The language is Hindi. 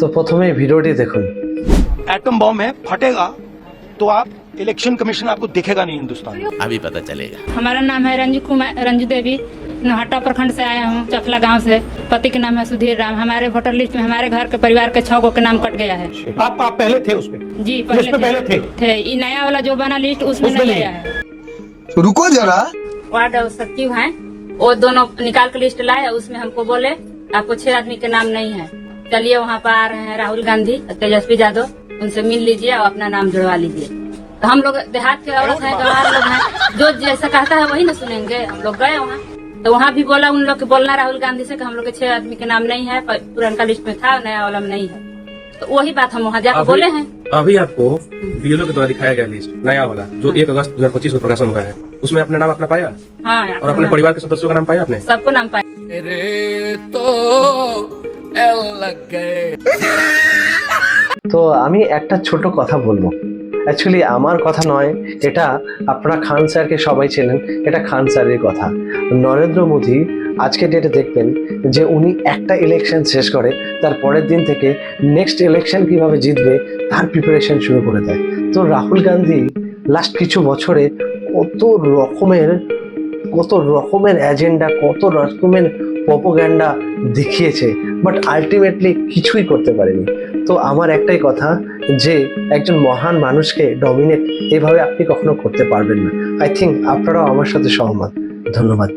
তো প্রথমে ভিডিওটি দেখুন। एटम बॉम्ब है, फटेगा तो आप इलेक्शन कमीशन आपको दिखेगा नहीं हिंदुस्तान में। अभी पता चलेगा। हमारा नाम है रंजू देवी, नौहट्टा प्रखंड से आया हूँ, चफला गांव से। पति के नाम है सुधीर राम। हमारे वोटर लिस्ट में हमारे घर के परिवार के 6 गो के नाम कट गया है। आप पहले थे उसमें? जी लिस्ट में पहले थे। ये नया वाला जो बना लिस्ट उसमें नहीं आया है। रुको जरा, वार्ड सचिव हैं, वो दोनों निकाल के लिस्ट लाए, उसमें हमको बोले आपको 6 आदमी के नाम नहीं है। चलिए वहाँ पर आ रहे हैं राहुल गांधी, तेजस्वी यादव, उनसे मिल लीजिए और अपना नाम जुड़वा लीजिए। तो हम लोग देहात के औरत हैं, गंवार लोग हैं, जो जैसा कहता है वही ना सुनेंगे। हम लोग गए वहाँ, तो वहाँ भी बोला उन लोग के बोलना राहुल गांधी से कि हम लोग के 6 आदमी के नाम नहीं है, पुराना लिस्ट में था, नया वाला में नहीं है। तो वही बात हम वहाँ जाकर बोले हैं। अभी आपको बीएलओ के द्वारा दिखाया गया लिस्ट नया वाला जो 1 अगस्त 2025 को प्रकाशन हुआ है, उसमें अपना नाम अपना पाया हाँ, और अपने परिवार के सदस्यों का नाम पाया आपने? सबको नाम पाया। তো আমি একটা ছোট কথা বলবো, অ্যাকচুয়ালি আমার কথা নয়, এটা আপনারা খান স্যারকে সবাই চেনেন, এটা খান স্যারের কথা। নরেন্দ্র মোদী আজকে ডেটে দেখবেন যে উনি একটা ইলেকশন শেষ করে তার পরের দিন থেকে নেক্সট ইলেকশন কিভাবে জিতবে তার প্রিপারেশন শুরু করে দেয়। তো রাহুল গান্ধী লাস্ট কিছু বছরে কত রকমের এজেন্ডা, কত রকমের প্রোপাগান্ডা দেখিয়েছে, বাট আলটিমেটলি কিছুই করতে পারেনি। তো আমার একটাই কথা যে একজন মহান মানুষকে ডমিনেট এভাবে আপনি কখনো করতে পারবেন না। আই থিঙ্ক আপনারাও আমার সাথে সহমত। ধন্যবাদ।